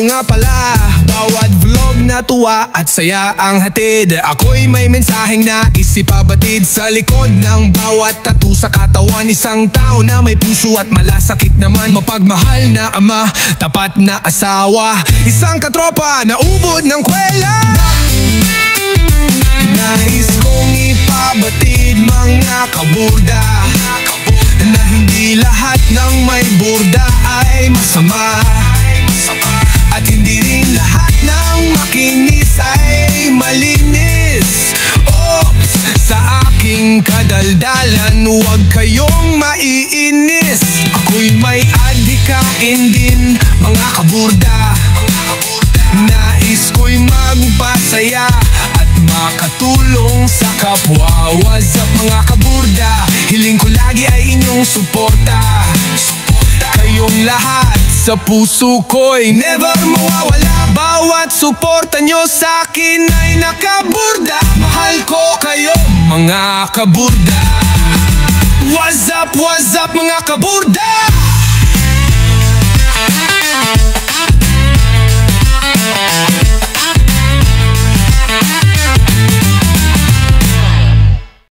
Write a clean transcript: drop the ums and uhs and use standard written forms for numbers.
nga pala, bawat vlog na tuwa at saya ang hatid. Ako'y may mensaheng nais ipabatid. Sa likod ng bawat tattoo sa katawan, isang tao na may puso at malasakit naman. Mapagmahal na ama, tapat na asawa, isang katropa na ubod ng kwela. Nais kong ipabatid mga kaburda, na hindi lahat ng may burda ay masama, at hindi rin lahat ng makinis ay malinis. Oops, sa aking kadaldalan, huwag kayong maiinis. Ako'y may adhikain din mga kaburda. Nais ko'y magpasaya at makatulong sa kapwa. What's up mga kaburda? Hiling ko lagi ay inyong suporta. Kayong lahat sa puso ko'y never mawawala. Bawat suporta nyo sa'kin ay nakaburda. Mahal ko kayo mga kaburda. What's up mga kaburda?